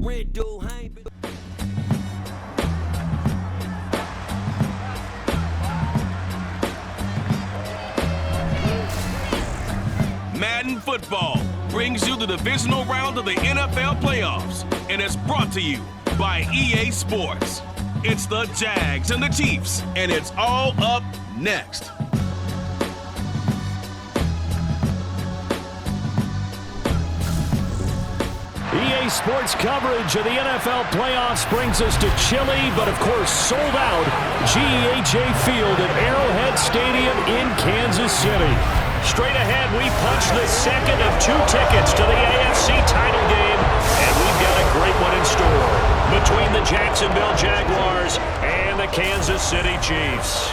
red dude, I ain't been... Madden football brings you the divisional round of the NFL playoffs, and it's brought to you by EA Sports. It's the Jags and the Chiefs, and it's all up next. EA Sports coverage of the NFL playoffs brings us to chilly, but of course sold out, GEHA Field at Arrowhead Stadium in Kansas City. Straight ahead, we punch the second of 2 tickets to the AFC title game, and we've got a great one in store between the Jacksonville Jaguars and the Kansas City Chiefs.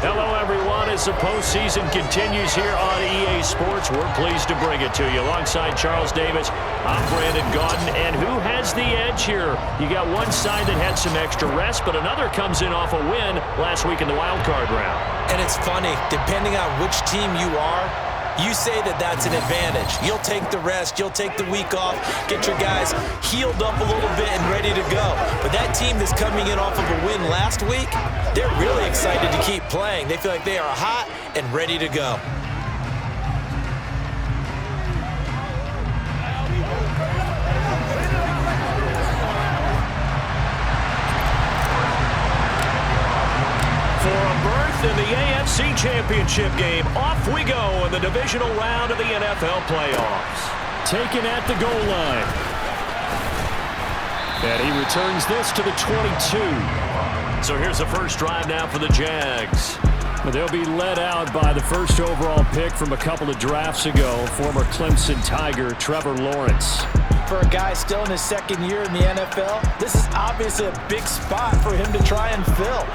Hello, everyone. As the postseason continues here on EA Sports, we're pleased to bring it to you. Alongside Charles Davis, I'm Brandon Gaudin. And who has the edge here? You got one side that had some extra rest, but another comes in off a win last week in the wild card round. And it's funny, depending on which team you are, you say that that's an advantage. You'll take the rest, you'll take the week off, get your guys healed up a little bit and ready to go. But that team that's coming in off of a win last week, they're really excited to keep playing. They feel like they are hot and ready to go. For a berth in the AFC Championship game, off we go in the divisional round of the NFL playoffs. Taken at the goal line. And he returns this to the 22. So here's the first drive now for the Jags. But they'll be led out by the first overall pick from a couple of drafts ago, former Clemson Tiger Trevor Lawrence. For a guy still in his second year in the NFL, this is obviously a big spot for him to try and fill.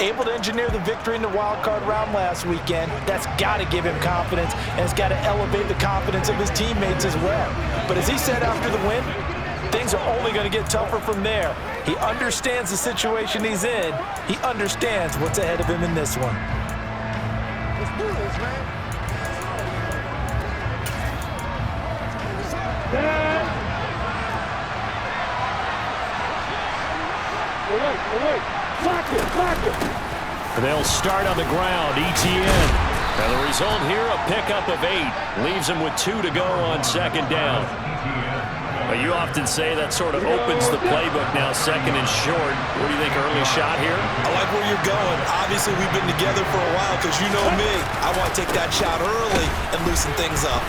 Able to engineer the victory in the wild card round last weekend. That's got to give him confidence, and it's got to elevate the confidence of his teammates as well. But as he said after the win, things are only going to get tougher from there. He understands the situation he's in. He understands what's ahead of him in this one. Let's do this, man. They'll start on the ground, ETN. And the result here, a pickup of 8. Leaves him with 2 to go on second down. Well, you often say that sort of opens the playbook now, second and short. What do you think, early shot here? I like where you're going. Obviously, we've been together for a while because you know me. I want to take that shot early and loosen things up.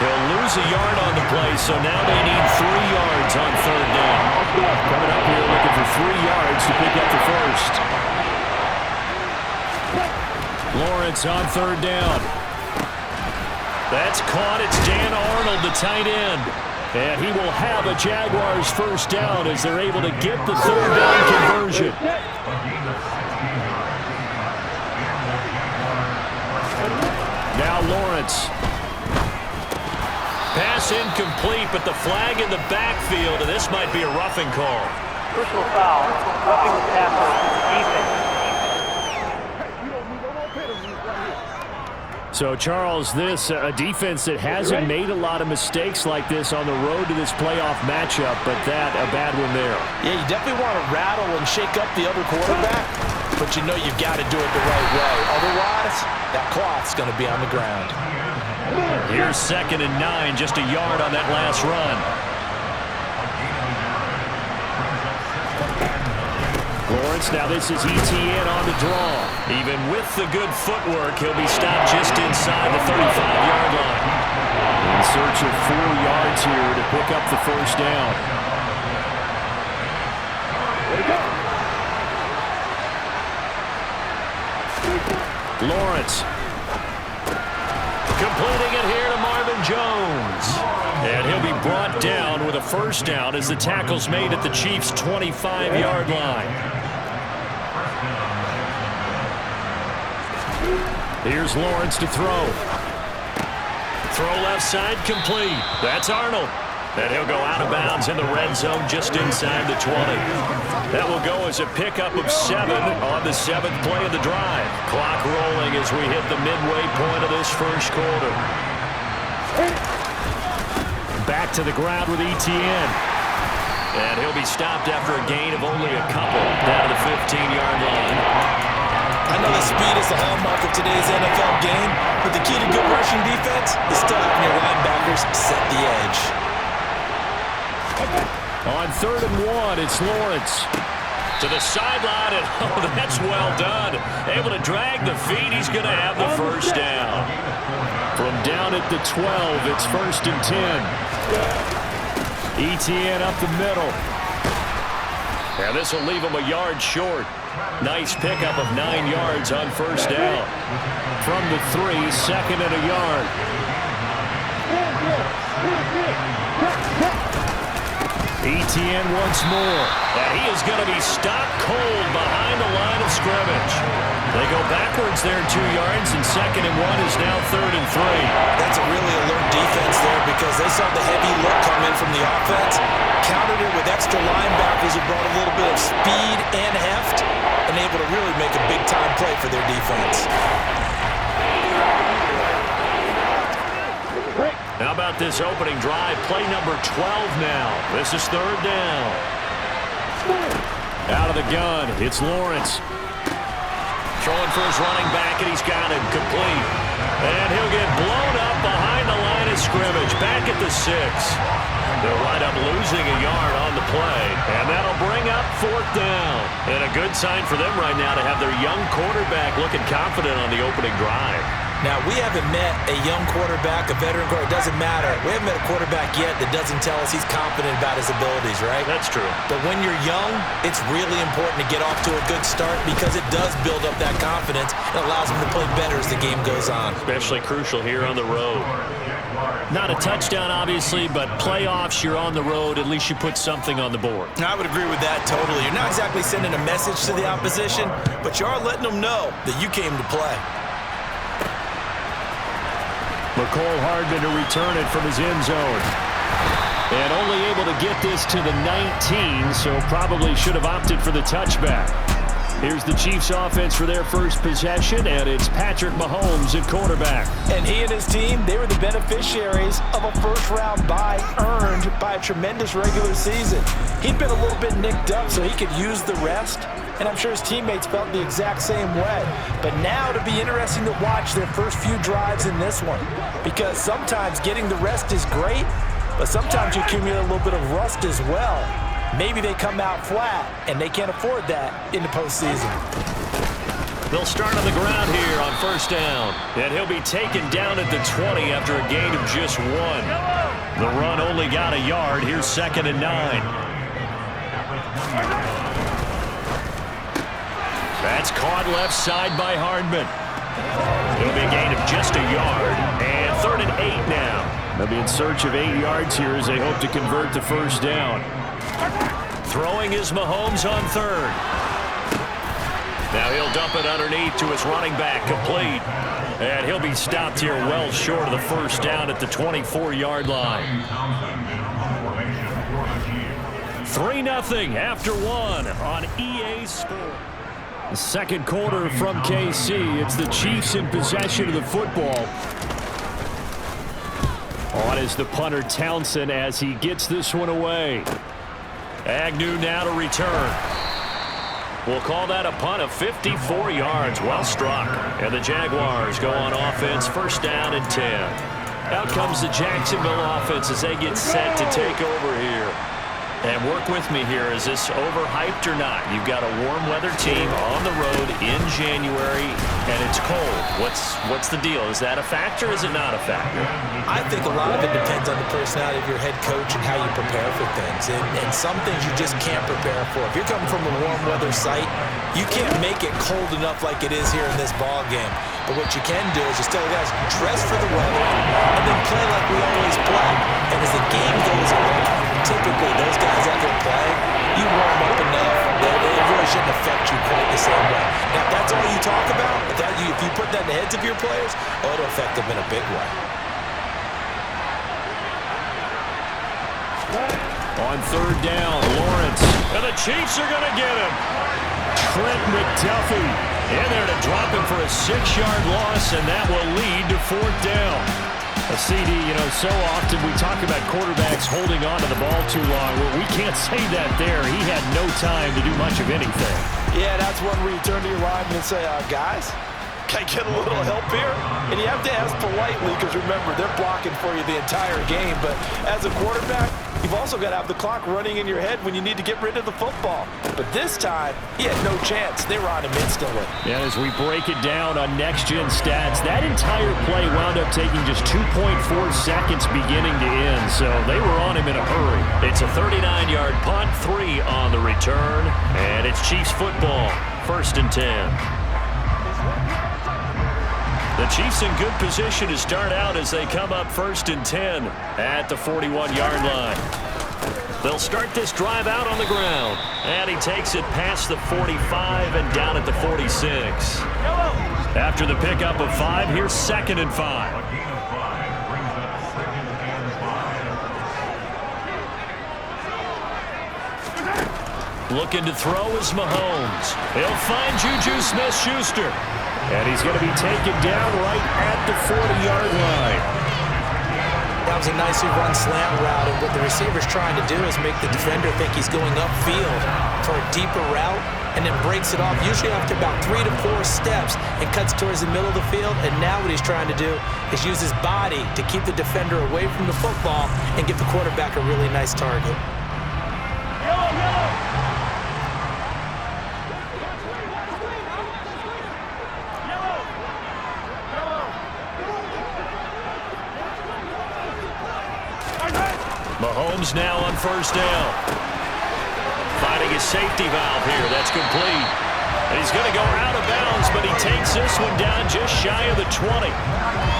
He'll lose a yard on the play, so now they need 3 yards on third down. Coming up here looking for 3 yards to pick up the first. Lawrence on third down. That's caught. It's Dan Arnold, the tight end. And he will have a Jaguars first down as they're able to get the third down conversion. Now Lawrence. Pass incomplete, but the flag in the backfield, and this might be a roughing call. Personal foul, roughing the passer, defense. So, Charles, this a defense that hasn't made a lot of mistakes like this on the road to this playoff matchup, but that a bad one there. Yeah, you definitely want to rattle and shake up the other quarterback, but you know you've got to do it the right way. Otherwise, that cloth's going to be on the ground. Here's 2nd and 9, just a yard on that last run. Lawrence, now this is ETN on the draw. Even with the good footwork, he'll be stopped just inside the 35-yard line. In search of 4 yards here to pick up the first down. Lawrence. Completing it here to Marvin Jones. And he'll be brought down with a first down as the tackle's made at the Chiefs' 25-yard line. Here's Lawrence to throw. Throw left side complete. That's Arnold. And he'll go out of bounds in the red zone just inside the 20. That will go as a pickup of 7 on the 7th play of the drive. Clock rolling as we hit the midway point of this first quarter. Back to the ground with ETN. And he'll be stopped after a gain of only a couple down to the 15-yard line. I know the speed is the hallmark of today's NFL game, but the key to good rushing defense is still having your linebackers set the edge. On 3rd and 1, it's Lawrence. To the sideline, and oh, that's well done. Able to drag the feet. He's going to have the first down. From down at the 12, it's 1st and 10. ETN up the middle. And this will leave him a yard short. Nice pickup of 9 yards on 1st down. From the 3, 2nd and a yard. ETN once more. And he is going to be stopped cold behind the line of scrimmage. They go backwards there 2 yards, and 2nd and 1 is now 3rd and 3. That's a really alert defense there because they saw the heavy look come in from the offense, countered it with extra linebackers who brought a little bit of speed and heft, and able to really make a big-time play for their defense. How about this opening drive? Play number 12 now. This is 3rd down. Out of the gun, it's Lawrence. Throwing for his running back, and he's got him complete. And he'll get blown up behind the line of scrimmage. Back at the 6. They'll wind up losing a yard on the play. And that'll bring up 4th down. And a good sign for them right now to have their young quarterback looking confident on the opening drive. Now, we haven't met a young quarterback, a veteran quarterback. It doesn't matter. We haven't met a quarterback yet that doesn't tell us he's confident about his abilities, right? That's true. But when you're young, it's really important to get off to a good start because it does build up that confidence. It allows him to play better as the game goes on. Especially crucial here on the road. Not a touchdown, obviously, but playoffs, you're on the road. At least you put something on the board. I would agree with that totally. You're not exactly sending a message to the opposition, but you are letting them know that you came to play. McCole Hardman to return it from his end zone. And only able to get this to the 19, so probably should have opted for the touchback. Here's the Chiefs offense for their first possession, and it's Patrick Mahomes at quarterback. And he and his team, they were the beneficiaries of a first-round bye earned by a tremendous regular season. He'd been a little bit nicked up, so he could use the rest. And I'm sure his teammates felt the exact same way. But now it'll be interesting to watch their first few drives in this one. Because sometimes getting the rest is great, but sometimes you accumulate a little bit of rust as well. Maybe they come out flat, and they can't afford that in the postseason. They'll start on the ground here on 1st down. And he'll be taken down at the 20 after a gain of just 1. The run only got a yard. Here's 2nd and 9. That's caught left side by Hardman. It'll be a gain of just a yard. And 3rd and 8 now. They'll be in search of 8 yards here as they hope to convert the 1st down. Throwing is Mahomes on 3rd. Now he'll dump it underneath to his running back, complete. And he'll be stopped here well short of the 1st down at the 24-yard line. 3-0 after 1 on EA Sports. The second quarter from KC. It's the Chiefs in possession of the football. On is the punter Townsend as he gets this one away. Agnew now to return. We'll call that a punt of 54 yards. Well struck. And the Jaguars go on offense, 1st down and 10. Out comes the Jacksonville offense as they get set to take over here. And work with me here. Is this overhyped or not? You've got a warm weather team on the road in January, and it's cold. What's the deal? Is that a factor or is it not a factor? I think a lot of it depends on the personality of your head coach and how you prepare for things. And some things you just can't prepare for. If you're coming from a warm weather site, you can't make it cold enough like it is here in this ball game. But what you can do is just tell the guys, dress for the weather and then play like we always play. And as the game goes on, typically those guys out there playing, you warm up enough that it really shouldn't affect you quite the same way. Now, if that's all you talk about, if you put that in the heads of your players, it'll affect them in a big way. On 3rd down, Lawrence. And the Chiefs are going to get him. Trent McDuffie in there to drop him for a 6-yard loss, and that will lead to 4th down. A CD, so often we talk about quarterbacks holding on to the ball too long. Well, we can't say that there. He had no time to do much of anything. Yeah, that's one where you turn to your lineman and say, guys, can I get a little help here? And you have to ask politely because, remember, they're blocking for you the entire game. But as a quarterback, you've also got to have the clock running in your head when you need to get rid of the football. But this time, he had no chance. They were on him instantly. And as we break it down on next-gen stats, that entire play wound up taking just 2.4 seconds beginning to end. So they were on him in a hurry. It's a 39-yard punt, 3 on the return. And it's Chiefs football, 1st and 10. The Chiefs in good position to start out as they come up 1st and 10 at the 41-yard line. They'll start this drive out on the ground. And he takes it past the 45 and down at the 46. After the pickup of 5, here's 2nd and 5. Looking to throw is Mahomes. He'll find Juju Smith-Schuster. And he's going to be taken down right at the 40-yard line. That was a nicely run slant route, and what the receiver's trying to do is make the defender think he's going upfield for a deeper route, and then breaks it off, usually after about 3 to 4 steps, and cuts towards the middle of the field. And now what he's trying to do is use his body to keep the defender away from the football and give the quarterback a really nice target. Mahomes now on 1st down. Finding his safety valve here. That's complete. And he's going to go out of bounds, but he takes this one down just shy of the 20.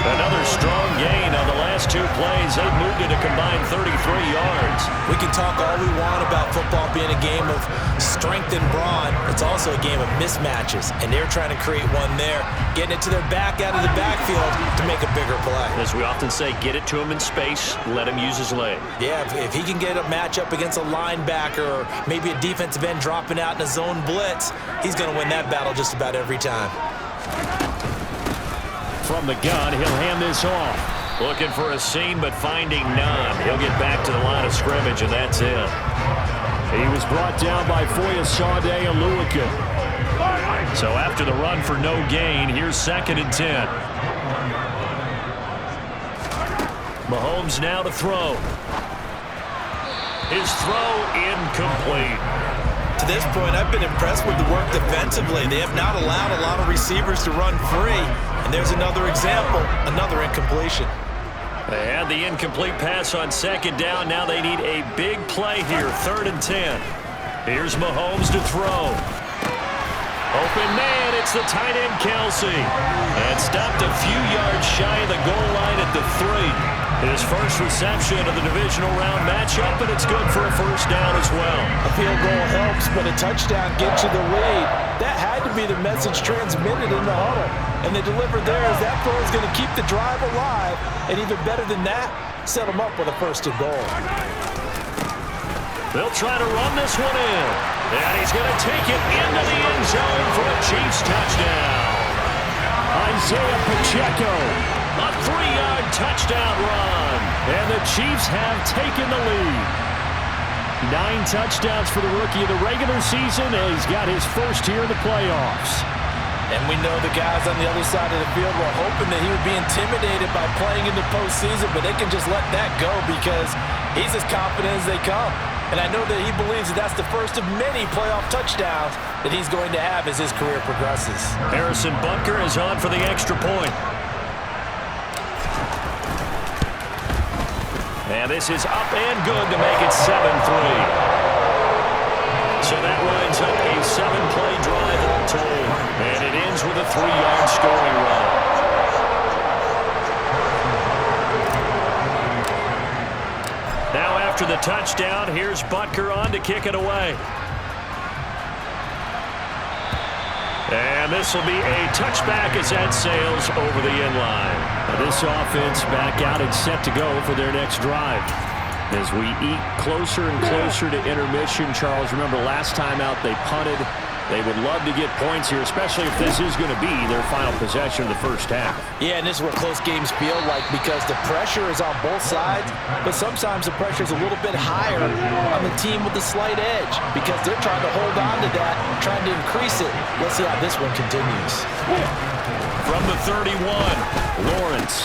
Another strong gain on the last 2 plays. They've moved it a combined 33 yards. We can talk all we want about football being a game of strength and brawn. It's also a game of mismatches, and they're trying to create one there, getting it to their back out of the backfield to make a bigger play. As we often say, get it to him in space, let him use his leg. Yeah, if he can get a matchup against a linebacker or maybe a defensive end dropping out in a zone blitz, he's going to win that battle just about every time. From the gun, he'll hand this off. Looking for a seam, but finding none. He'll get back to the line of scrimmage, and that's it. He was brought down by Foyesade Aluaka. So after the run for no gain, here's 2nd and 10. Mahomes now to throw. His throw incomplete. To this point, I've been impressed with the work defensively. They have not allowed a lot of receivers to run free. And there's another example, another incompletion. They had the incomplete pass on 2nd down. Now they need a big play here, 3rd and 10. Here's Mahomes to throw. Open man, it's the tight end Kelsey. And stopped a few yards shy of the goal line at the 3. His first reception of the divisional round matchup, and it's good for a 1st down as well. A field goal helps, but a touchdown gets you the lead. That had to be the message transmitted in the huddle. And they delivered there as that throw is going to keep the drive alive. And even better than that, set them up with a 1st and goal. They'll try to run this one in. And he's going to take it into the end zone for a Chiefs touchdown. Isaiah Pacheco. A 3-yard touchdown run. And the Chiefs have taken the lead. 9 touchdowns for the rookie in the regular season, and he's got his first here in the playoffs. And we know the guys on the other side of the field were hoping that he would be intimidated by playing in the postseason, but they can just let that go because he's as confident as they come. And I know that he believes that that's the first of many playoff touchdowns that he's going to have as his career progresses. Harrison Butker is on for the extra point. And this is up and good to make it 7-3. So that winds up a 7-play drive all told. And it ends with a 3-yard scoring run. Now after the touchdown, here's Butker on to kick it away. And this will be a touchback as that sails over the end line. This offense back out and set to go for their next drive. As we eat closer and closer to intermission, Charles, remember last time out they punted They would love to get points here, especially if this is going to be their final possession of the first half. Yeah, and this is what close games feel like because the pressure is on both sides, but sometimes the pressure is a little bit higher on the team with the slight edge because they're trying to hold on to that, trying to increase it. Let's see how this one continues. From the 31, Lawrence.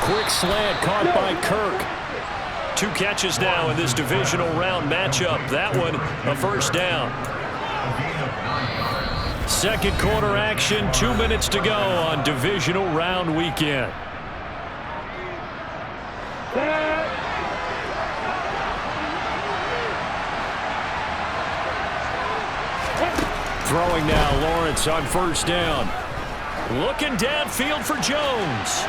Quick slant caught by Kirk. 2 catches now in this divisional round matchup. That one, a first down. Second quarter action, 2 minutes to go on divisional round weekend. Throwing now, Lawrence on first down. Looking downfield for Jones.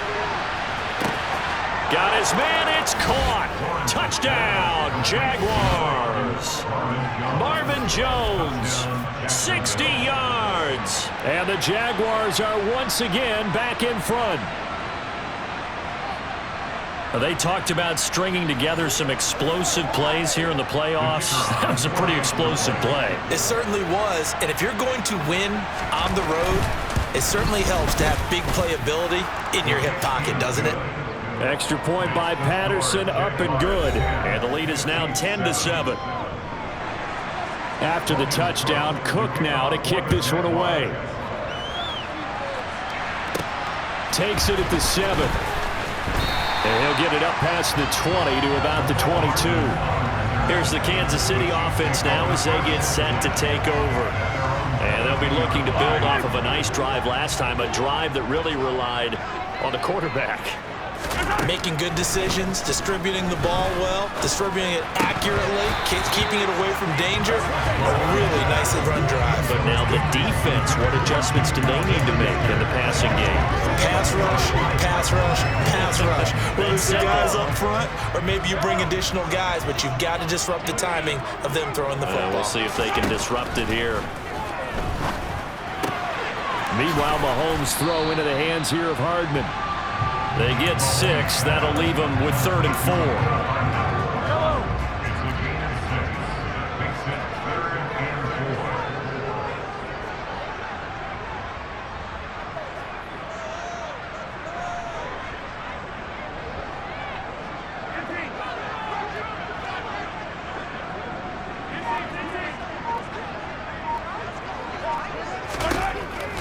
Got his man, it's caught. Touchdown, Jaguars. Marvin Jones, 60 yards. And the Jaguars are once again back in front. They talked about stringing together some explosive plays here in the playoffs. That was a pretty explosive play. It certainly was, and if you're going to win on the road, it certainly helps to have big playability in your hip pocket, doesn't it? Extra point by Patterson, up and good. And the lead is now 10-7. After the touchdown, Cook now to kick this one away. Takes it at the 7. And he'll get it up past the 20 to about the 22. Here's the Kansas City offense now as they get set to take over. And they'll be looking to build off of a nice drive last time, a drive that really relied on the quarterback. Making good decisions, distributing the ball well, distributing it accurately, keeping it away from danger. A really nicely run drive. But now the defense, what adjustments do they need to make in the passing game? Pass rush, pass rush, pass rush. Whether it's the guys up front or maybe you bring additional guys, but you've got to disrupt the timing of them throwing the football. We'll see if they can disrupt it here. Meanwhile, Mahomes throw into the hands here of Hardman. They get 6. That'll leave them with 3rd and 4.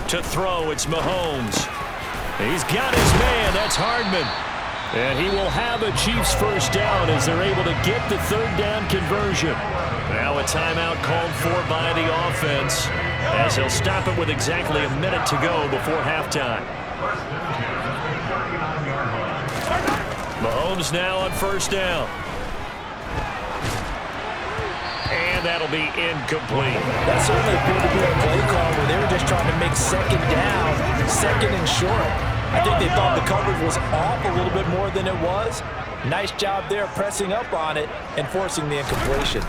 To throw, it's Mahomes. He's got his man. That's Hardman. And he will have a Chiefs first down as they're able to get the 3rd down conversion. Now a timeout called for by the offense as he'll stop it with exactly a minute to go before halftime. Mahomes now on first down. And that'll be incomplete. That certainly appeared to be a play call where they were just trying to make second down, second and short. I think they thought the coverage was off a little bit more than it was. Nice job there pressing up on it and forcing the incompletion.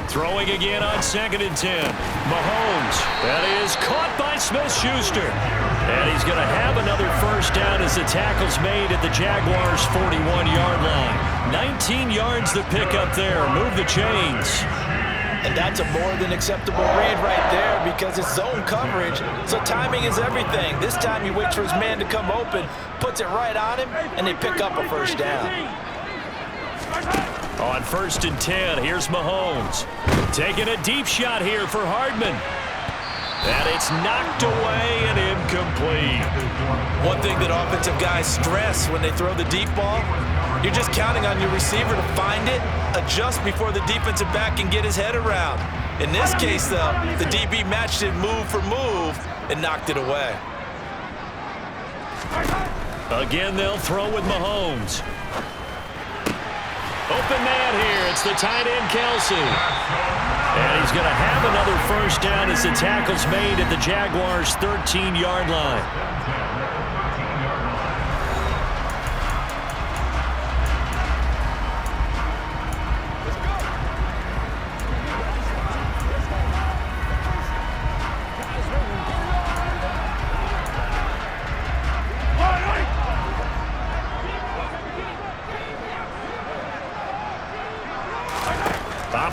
Throwing again on 2nd and 10. Mahomes, that is caught by Smith-Schuster. And he's going to have another first down as the tackle's made at the Jaguars' 41-yard line. 19 yards to pick up there. Move the chains. And that's a more than acceptable read right there because it's zone coverage, so timing is everything. This time he waits for his man to come open, puts it right on him, and they pick up a first down. On 1st and 10, here's Mahomes. Taking a deep shot here for Hardman. And it's knocked away and incomplete. One thing that offensive guys stress when they throw the deep ball, you're just counting on your receiver to find it, adjust before the defensive back can get his head around. In this case, though, the DB matched it move for move and knocked it away. Again, they'll throw with Mahomes. Open man here. It's the tight end, Kelsey. And he's going to have another first down as the tackle's made at the Jaguars' 13-yard line.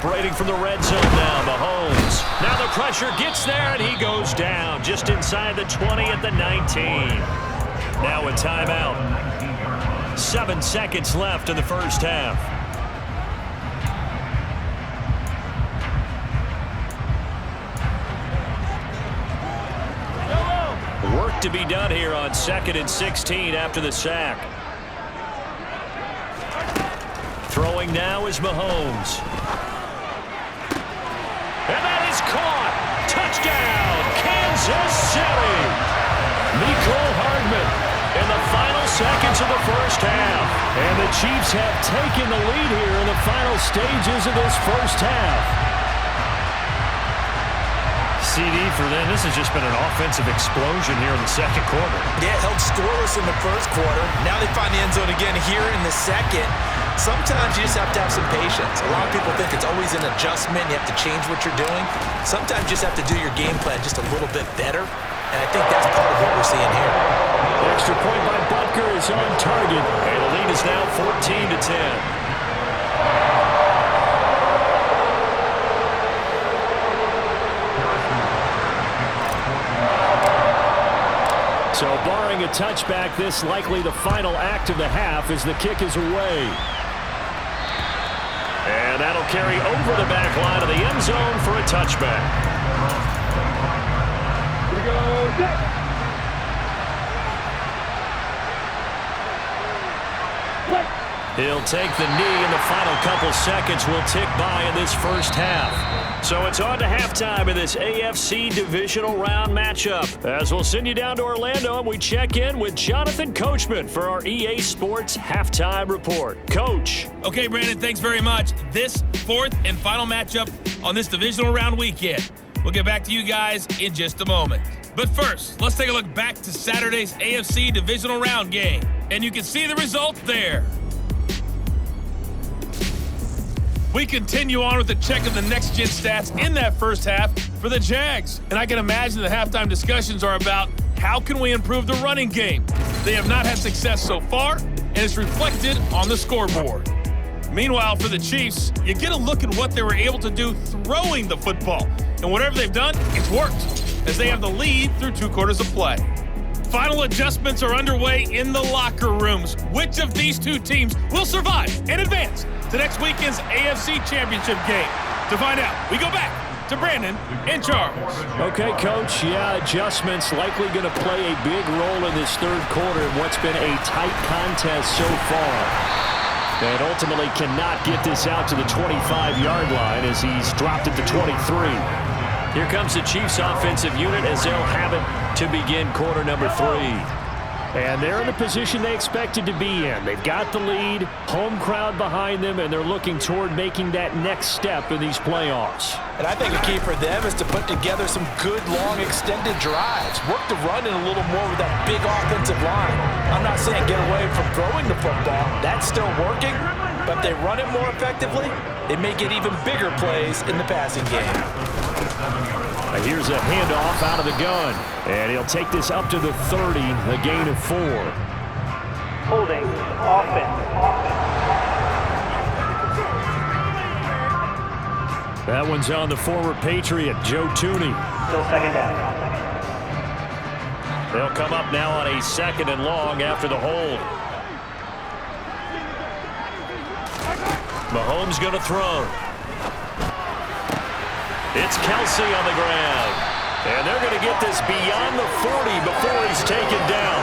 operating from the red zone now. Mahomes. Now the pressure gets there, and he goes down just inside the 20 at the 19. Now a timeout. 7 seconds left in the first half. Work to be done here on 2nd and 16 after the sack. Throwing now is Mahomes. And that is caught. Touchdown, Kansas City. Mecole Hardman in the final seconds of the first half. And the Chiefs have taken the lead here in the final stages of this first half. CD for them. This has just been an offensive explosion here in the second quarter. Yeah, held scoreless in the first quarter. Now they find the end zone again here in the second. Sometimes you just have to have some patience. A lot of people think it's always an adjustment. You have to change what you're doing. Sometimes you just have to do your game plan just a little bit better. And I think that's part of what we're seeing here. The extra point by Butker is on target. And the lead is now 14-10. So barring a touchback, this likely the final act of the half as the kick is away. And that'll carry over the back line of the end zone for a touchback. Here we go, Jags. He'll take the knee, and the final couple seconds will tick by in this first half. So it's on to halftime in this AFC Divisional Round matchup. As we'll send you down to Orlando, and we check in with Jonathan Coachman for our EA Sports Halftime Report. Coach. Okay, Brandon, thanks very much. This fourth and final matchup on this Divisional Round weekend. We'll get back to you guys in just a moment. But first, let's take a look back to Saturday's AFC Divisional Round game. And you can see the result there. We continue on with a check of the next-gen stats in that first half for the Jags. And I can imagine the halftime discussions are about how can we improve the running game. They have not had success so far, and it's reflected on the scoreboard. Meanwhile, for the Chiefs, you get a look at what they were able to do throwing the football. And whatever they've done, it's worked, as they have the lead through 2 quarters of play. Final adjustments are underway in the locker rooms. Which of these two teams will survive and advance to next weekend's AFC Championship game? To find out, we go back to Brandon and Charles. Okay, Coach. Yeah, adjustments likely going to play a big role in this third quarter in what's been a tight contest so far. And ultimately cannot get this out to the 25-yard line as he's dropped it to 23. Here comes the Chiefs offensive unit as they'll have it to begin quarter number 3. And they're in the position they expected to be in. They've got the lead, home crowd behind them, and they're looking toward making that next step in these playoffs. And I think a key for them is to put together some good, long, extended drives. Work the run in a little more with that big offensive line. I'm not saying get away from throwing the football. That's still working. But if they run it more effectively, it may get even bigger plays in the passing game. Here's a handoff out of the gun. And he'll take this up to the 30, a gain of 4. Holding. Offense. That one's on the former Patriot, Joe Tooney. Still second down. They'll come up now on a 2nd and long after the hold. Mahomes going to throw. It's Kelsey on the ground. And they're going to get this beyond the 40 before he's taken down.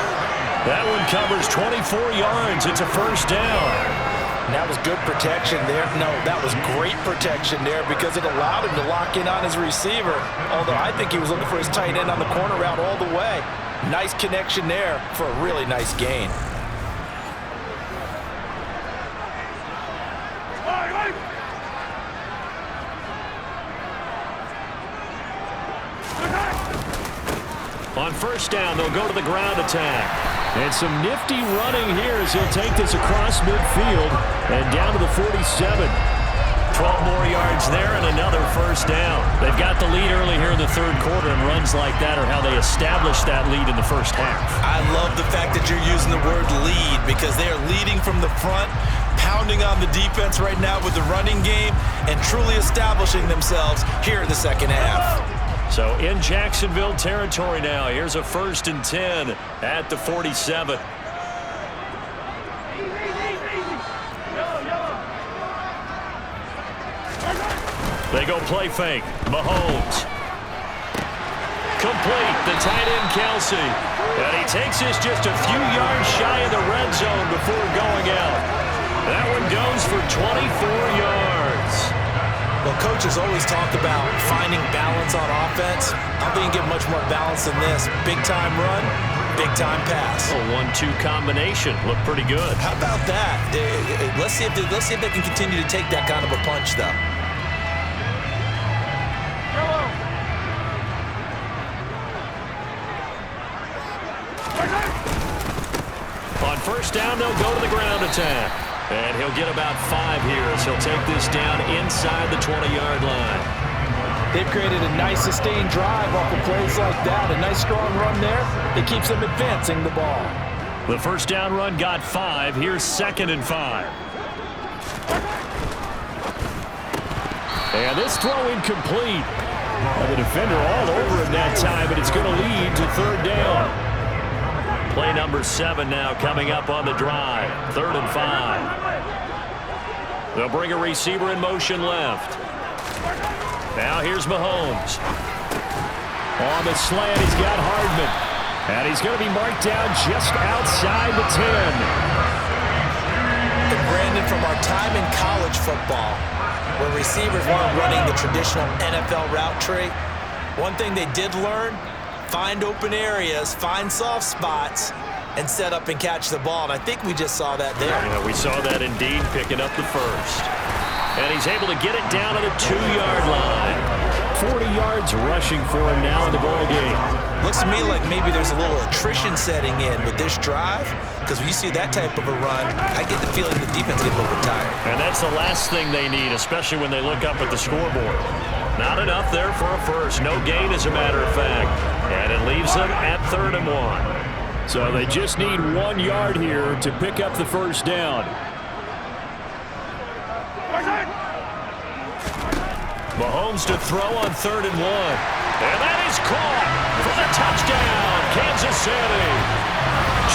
That one covers 24 yards. It's a first down. And that was good protection there. No, that was great protection there because it allowed him to lock in on his receiver. Although I think he was looking for his tight end on the corner route all the way. Nice connection there for a really nice gain. On first down, they'll go to the ground attack. And some nifty running here as he'll take this across midfield and down to the 47. 12 more yards yards there and another first down. They've got the lead early here in the third quarter, and runs like that are how they establish that lead in the first half. I love the fact that you're using the word lead because they are leading from the front, pounding on the defense right now with the running game, and truly establishing themselves here in the second half. So in Jacksonville territory now. Here's a 1st and 10 at the 47. They go play fake. Mahomes. Complete. The tight end, Kelsey. And he takes this just a few yards shy of the red zone before going out. That one goes for 24 yards. Well, coaches always talk about finding balance on offense. I don't think you can get much more balance than this. Big-time run, big-time pass. A 1-2 combination. Looked pretty good. How about that? Let's see if they can continue to take that kind of a punch, though. On first down, they'll go to the ground attack. And he'll get about 5 here as he'll take this down inside the 20-yard line. They've created a nice sustained drive off of plays like that. A nice strong run there. It keeps them advancing the ball. The first down run got 5. Here's 2nd and 5. And this throw incomplete. The defender all over him that time, but it's going to lead to 3rd down. Play number 7 now coming up on the drive. 3rd and 5. They'll bring a receiver in motion left. Now here's Mahomes. On the slant, he's got Hardman. And he's going to be marked down just outside the 10. And Brandon, from our time in college football, where receivers weren't running the traditional NFL route tree, one thing they did learn, find open areas, find soft spots, and set up and catch the ball. And I think we just saw that there. Yeah, we saw that indeed, picking up the first. And he's able to get it down to the 2-yard line. 40 yards rushing for him now in the ball game. Looks to me like maybe there's a little attrition setting in with this drive, because when you see that type of a run, I get the feeling the defense gets a little bit tired. And that's the last thing they need, especially when they look up at the scoreboard. Not enough there for a first. No gain, as a matter of fact. And it leaves them at 3rd and 1. So they just need 1 yard here to pick up the first down. Mahomes to throw on 3rd and 1. And that is caught for the touchdown, Kansas City.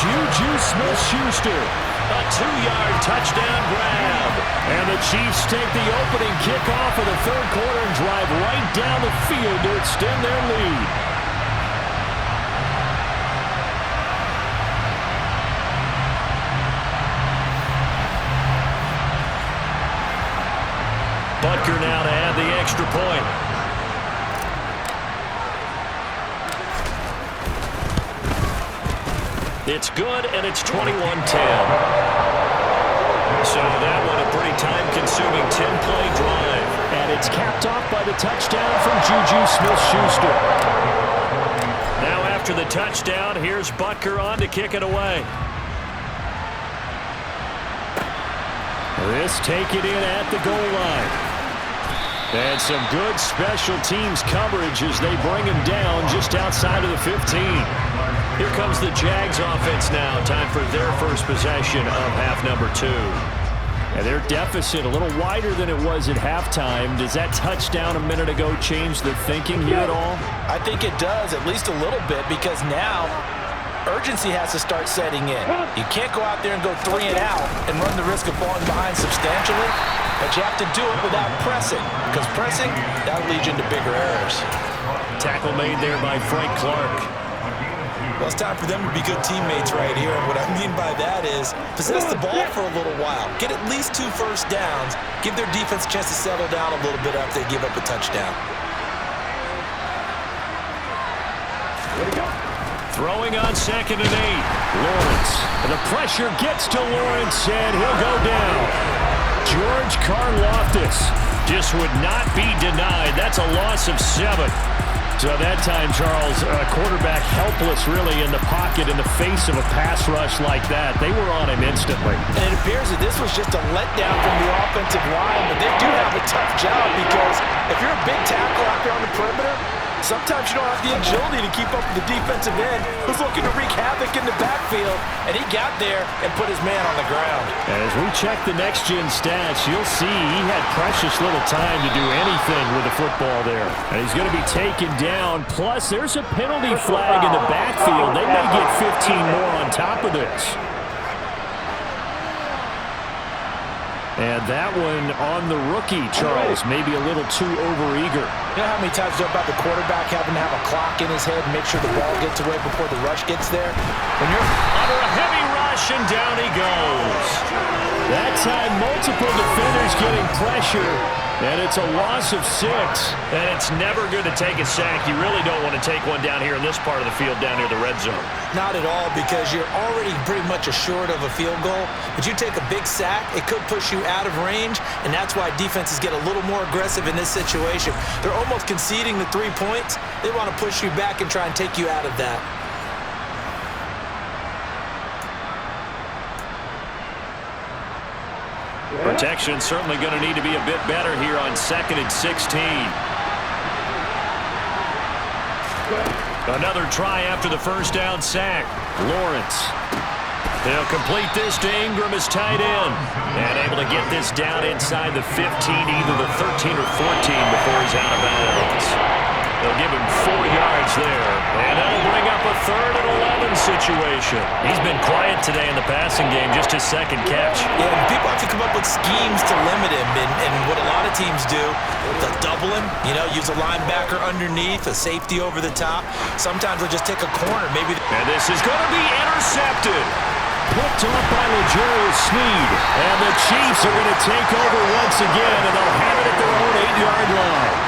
Juju Smith-Schuster. A 2-yard touchdown grab. And the Chiefs take the opening kickoff of the third quarter and drive right down the field to extend their lead. Butker now to add the extra point. It's good, and it's 21-10. So that one a pretty time-consuming 10-play drive. And it's capped off by the touchdown from Juju Smith-Schuster. Now after the touchdown, here's Butker on to kick it away. This take it in at the goal line. And some good special teams coverage as they bring him down just outside of the 15. Here comes the Jags offense now. Time for their first possession of half number 2. And their deficit a little wider than it was at halftime. Does that touchdown a minute ago change the thinking here at all? I think it does, at least a little bit, because now urgency has to start setting in. You can't go out there and go 3 and out and run the risk of falling behind substantially, but you have to do it without pressing, because pressing, that'll lead you into bigger errors. Tackle made there by Frank Clark. Well, it's time for them to be good teammates right here, and what I mean by that is possess the ball for a little while, get at least 2 first downs, give their defense a chance to settle down a little bit after they give up a touchdown. Throwing on 2nd and 8. Lawrence. And the pressure gets to Lawrence, and he'll go down. George Karlaftis just would not be denied. That's a loss of 7. So that time, Charles, quarterback helpless really in the pocket in the face of a pass rush like that. They were on him instantly. And it appears that this was just a letdown from the offensive line, but they do have a tough job because if you're a big tackle out there on the perimeter, sometimes you don't have the agility to keep up with the defensive end who's looking to wreak havoc in the backfield, and he got there and put his man on the ground. As we check the next-gen stats, you'll see he had precious little time to do anything with the football there. And he's going to be taken down. Plus, there's a penalty flag in the backfield. They may get 15 more on top of this. And that one on the rookie, Charles, maybe a little too overeager. You know how many times you know about the quarterback having to have a clock in his head and make sure the ball gets away before the rush gets there? When you're Under a heavy rush, and down he goes. That time, multiple defenders getting pressure, and it's a loss of 6. And it's never good to take a sack. You really don't want to take one down here in this part of the field, down near the red zone. Not at all, because you're already pretty much assured of a field goal. But you take a big sack, it could push you out of range, and that's why defenses get a little more aggressive in this situation. They're almost conceding the 3 points. They want to push you back and try and take you out of that. Protection certainly going to need to be a bit better here on 2nd and 16. Another try after the first down sack. Lawrence. They'll complete this to Ingram as tight end. And able to get this down inside the 15, either the 13 or 14 before he's out of bounds. They'll give him 4 yards there. And that'll bring up a 3rd and 11 situation. He's been quiet today in the passing game, just his 2nd catch. Yeah, and people have to come up with schemes to limit him. And what a lot of teams do, they'll double him, use a linebacker underneath, a safety over the top. Sometimes they'll just take a corner. And this is going to be intercepted. Picked off by L'Jarius Sneed. And the Chiefs are going to take over once again, and they'll have it at their own 8-yard line.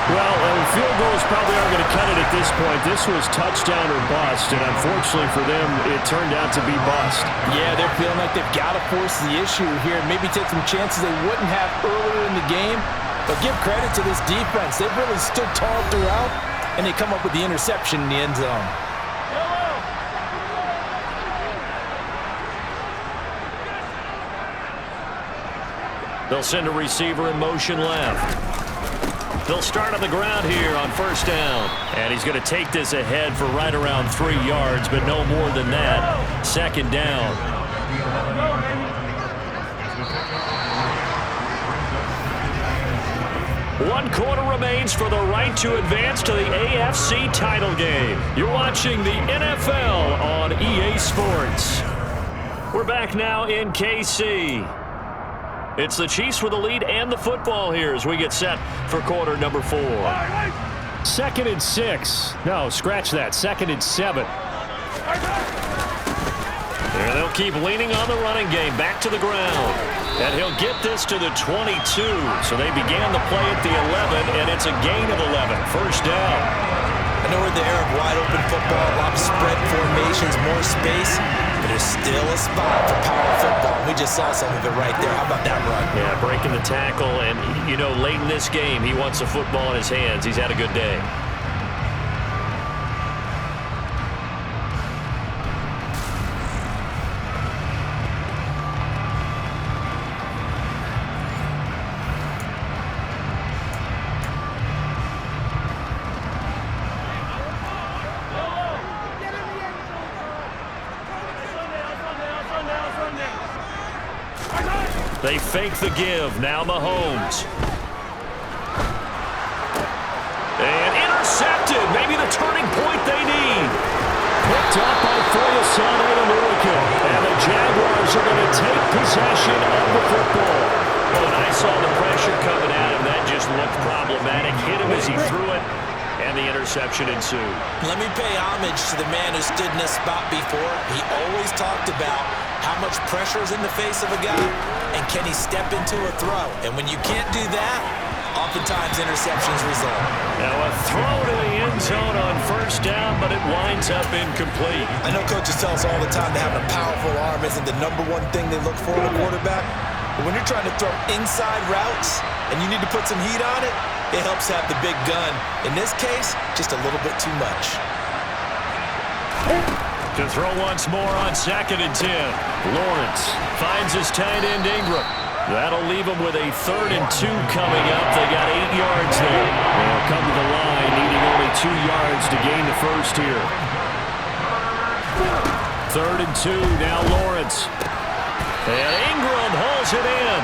Well, field goals probably aren't going to cut it at this point. This was touchdown or bust, and unfortunately for them, it turned out to be bust. Yeah, they're feeling like they've got to force the issue here and maybe take some chances they wouldn't have earlier in the game. But give credit to this defense. They've really stood tall throughout, and they come up with the interception in the end zone. They'll send a receiver in motion left. They'll start on the ground here on 1st down. And he's going to take this ahead for right around 3 yards, but no more than that. 2nd down. One quarter remains for the right to advance to the AFC title game. You're watching the NFL on EA Sports. We're back now in KC. It's the Chiefs with the lead and the football here as we get set for quarter number 4. 2nd and 6. No, scratch that. 2nd and 7. There they'll keep leaning on the running game. Back to the ground. And he'll get this to the 22. So they began the play at the 11, and it's a gain of 11. 1st down. I know we're in the era of wide-open football, a lot of spread formations, more space, but there's still a spot for power football. We just saw some of it right there. How about that run? Yeah, breaking the tackle, and, late in this game, he wants the football in his hands. He's had a good day. They fake the give. Now Mahomes. And intercepted. Maybe the turning point they need. Picked up by Foyesane and the Jaguars are going to take possession of the football. When I saw the pressure coming at him, that just looked problematic. Hit him as he threw it, and the interception ensued. Let me pay homage to the man who stood in this spot before. He always talked about how much pressure is in the face of a guy, and can he step into a throw? And when you can't do that, oftentimes interceptions result. Now a throw to the end zone on 1st down, but it winds up incomplete. I know coaches tell us all the time that having a powerful arm isn't the #1 thing they look for in a quarterback. But when you're trying to throw inside routes and you need to put some heat on it, it helps have the big gun. In this case, just a little bit too much. To throw once more on 2nd and 10. Lawrence finds his tight end Ingram. That'll leave them with a 3rd and 2 coming up. They got 8 yards there. They'll come to the line, needing only 2 yards to gain the first here. 3rd and 2, now Lawrence. And Ingram hauls it in.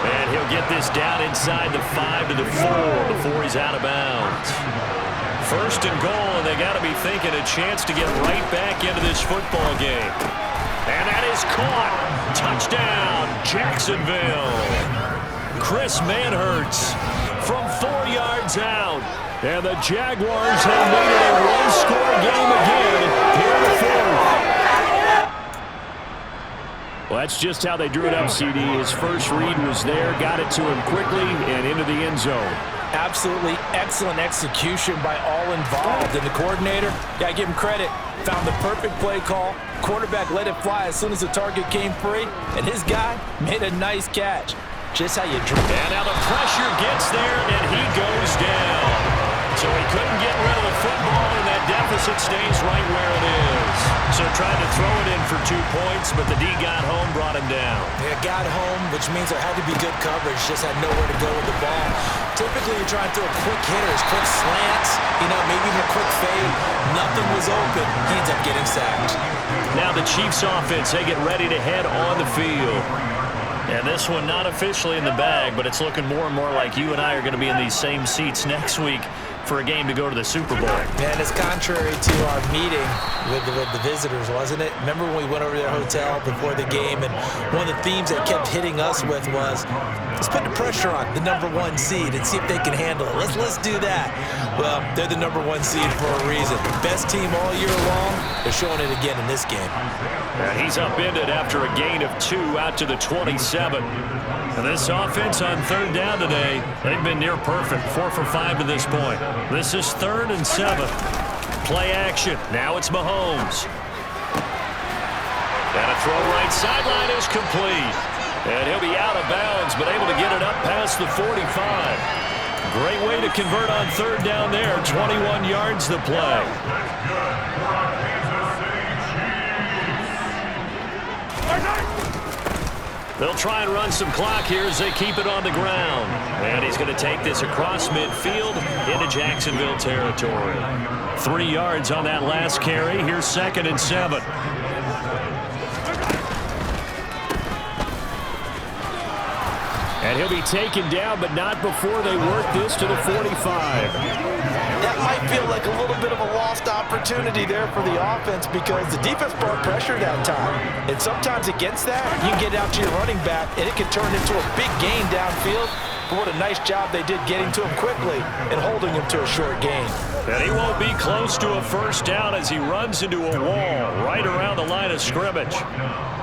And he'll get this down inside the 5 to the 4 before he's out of bounds. 1st and goal, and they got to be thinking a chance to get right back into this football game. And that is caught. Touchdown, Jacksonville. Chris Manhertz from 4 yards out. And the Jaguars have made it a one-score game again here in the 4th. Well, that's just how they drew it up, CD. His first read was there, got it to him quickly, and into the end zone. Absolutely excellent execution by all involved. And the coordinator, got to give him credit, found the perfect play call. Quarterback let it fly as soon as the target came free, and his guy made a nice catch. Just how you drew it. And now the pressure gets there, and he goes down. So he couldn't get rid of the football, and that deficit stays right where it is. So tried to throw it in for 2 points, but the D got home, brought him down. Yeah, got home, which means there had to be good coverage. Just had nowhere to go with the ball. Typically, you're trying to throw quick hitters, quick slants, maybe even a quick fade. Nothing was open. He ends up getting sacked. Now the Chiefs offense, they get ready to head on the field. And this one not officially in the bag, but it's looking more and more like you and I are going to be in these same seats next week for a game to go to the Super Bowl. Man, it's contrary to our meeting with the visitors, wasn't it? Remember when we went over to their hotel before the game, and one of the themes they kept hitting us with was, let's put the pressure on the #1 seed and see if they can handle it. Let's do that. Well, they're the #1 seed for a reason. Best team all year long. They're showing it again in this game. And he's upended after a gain of 2 out to the 27. And this offense on 3rd down today, they've been near perfect, 4 for 5 to this point. This is 3rd and 7. Play action. Now it's Mahomes. And a throw right sideline is complete. And he'll be out of bounds, but able to get it up past the 45. Great way to convert on 3rd down there. 21 yards to play. They'll try and run some clock here as they keep it on the ground. And he's going to take this across midfield into Jacksonville territory. 3 yards on that last carry. Here's 2nd and 7. And he'll be taken down, but not before they work this to the 45. That might feel like a little bit of a lost opportunity there for the offense because the defense brought pressure that time. And sometimes against that, you can get out to your running back, and it can turn into a big gain downfield. But what a nice job they did getting to him quickly and holding him to a short gain. And he won't be close to a 1st down as he runs into a wall right around the line of scrimmage.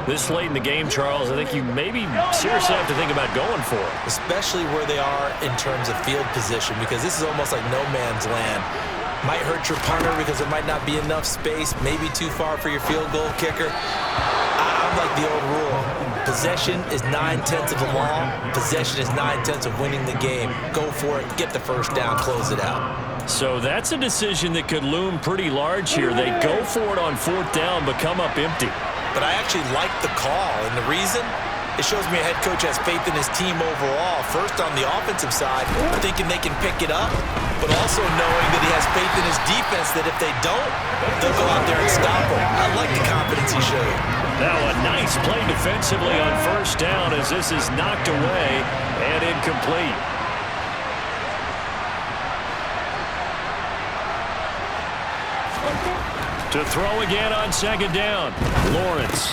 This late in the game, Charles, I think you maybe seriously have to think about going for it. Especially where they are in terms of field position, because this is almost like no man's land. Might hurt your punter because there might not be enough space, maybe too far for your field goal kicker. I'm like the old rule. Possession is 9/10 of the law. Possession is 9/10 of winning the game. Go for it, get the 1st down, close it out. So that's a decision that could loom pretty large here. They go for it on 4th down, but come up empty. But I actually like the call, and the reason? It shows me a head coach has faith in his team overall. First, on the offensive side, thinking they can pick it up, but also knowing that he has faith in his defense that if they don't, they'll go out there and stop him. I like the confidence he showed. Now a nice play defensively on 1st down as this is knocked away and incomplete. To throw again on 2nd down. Lawrence.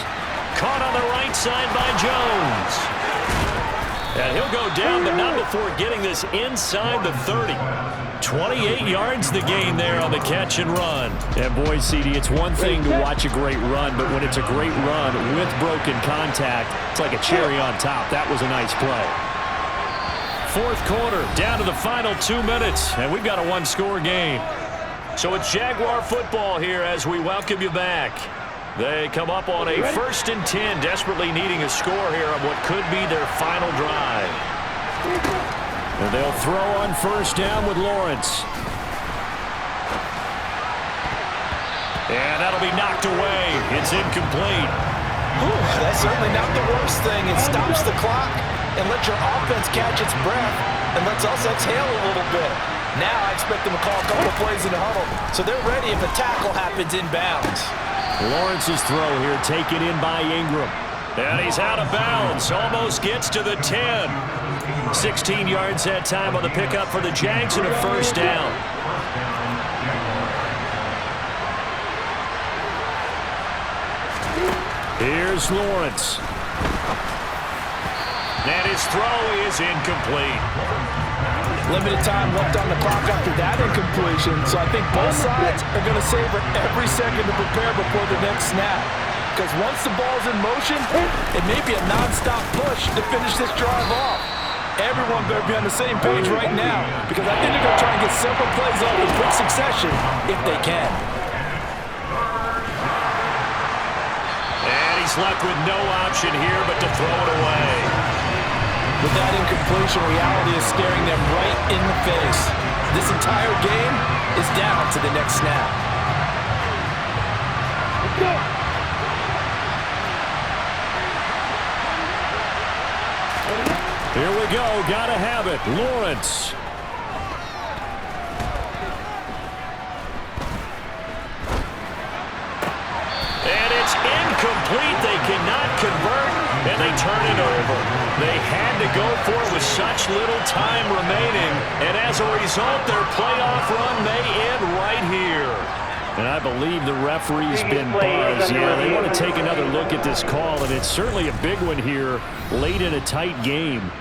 Caught on the right side by Jones. And he'll go down, but not before getting this inside the 30. 28 yards the gain there on the catch and run. And boy, CD, it's one thing to watch a great run, but when it's a great run with broken contact, it's like a cherry on top. That was a nice play. 4th quarter, down to the final 2 minutes, and we've got a one-score game. So it's Jaguar football here as we welcome you back. They come up on a 1st and 10, desperately needing a score here on what could be their final drive. And they'll throw on 1st down with Lawrence. And that'll be knocked away. It's incomplete. That's certainly not the worst thing. It stops the clock. and let your offense catch its breath and lets us exhale a little bit. Now I expect them to call a couple of plays in the huddle, so they're ready if a tackle happens inbounds. Lawrence's throw here taken in by Ingram. And he's out of bounds. Almost gets to the 10. 16 yards that time on the pickup for the Jags and a first down. Here's Lawrence. And his throw is incomplete. Limited time left on the clock after that incompletion, so I think both sides are going to savor every second to prepare before the next snap. Because once the ball's in motion, it may be a non-stop push to finish this drive off. Everyone better be on the same page right now, because I think they're going to try and get several plays off in quick succession if they can. And he's left with no option here but to throw it away. With that incompletion, reality is staring them right in the face. This entire game is down to the next snap. Here we go. Gotta have it. Lawrence. And it's incomplete. They cannot convert, and they turn it over. They had to go for it with such little time remaining, and as a result, their playoff run may end right here. And I believe the referee's been buzzed. Yeah, they want to take another look at this call, and it's certainly a big one here late in a tight game.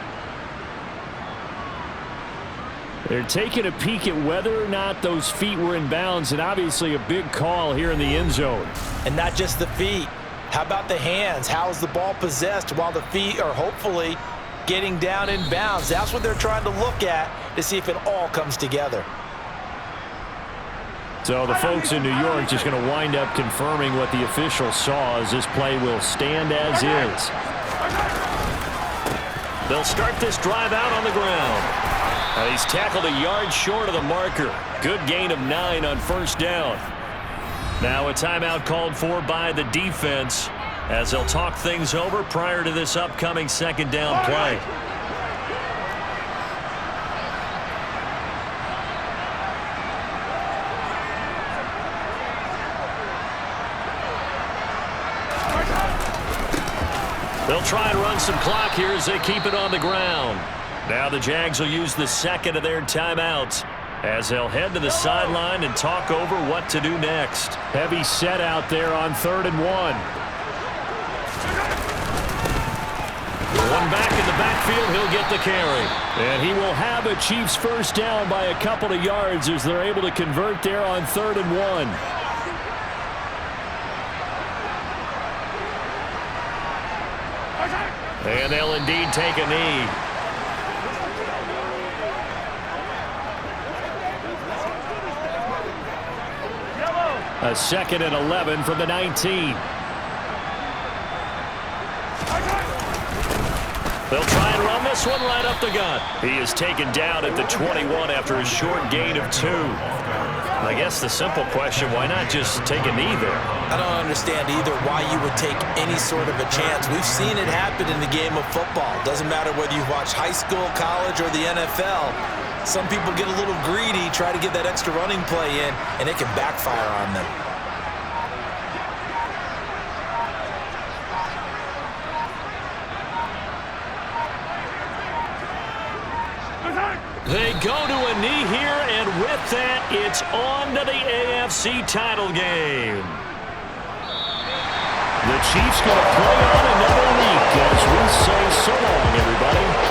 They're taking a peek at whether or not those feet were in bounds, and obviously a big call here in the end zone. And not just the feet. How about the hands? How is the ball possessed while the feet are hopefully getting down in bounds? That's what they're trying to look at to see if it all comes together. So the folks in New York just going to wind up confirming what the official saw, as this play will stand as is. They'll start this drive out on the ground. And he's tackled a yard short of the marker. Good gain of 9 on first down. Now a timeout called for by the defense as they'll talk things over prior to this upcoming second down play. They'll try and run some clock here as they keep it on the ground. Now the Jags will use the second of their timeouts as they'll head to the sideline and talk over what to do next. Heavy set out there on 3rd and 1. One back in the backfield, he'll get the carry. And he will have a Chiefs first down by a couple of yards as they're able to convert there on 3rd and 1. And they'll indeed take a knee. A 2nd and 11 from the 19. They'll try and run this one right up the gut. He is taken down at the 21 after a short gain of 2. I guess the simple question, why not just take a knee there? I don't understand either why you would take any sort of a chance. We've seen it happen in the game of football. Doesn't matter whether you watch high school, college, or the NFL. Some people get a little greedy, try to get that extra running play in, and it can backfire on them. They go to a knee here, and with that, it's on to the AFC title game. The Chiefs going to play on another week as we say so long, everybody.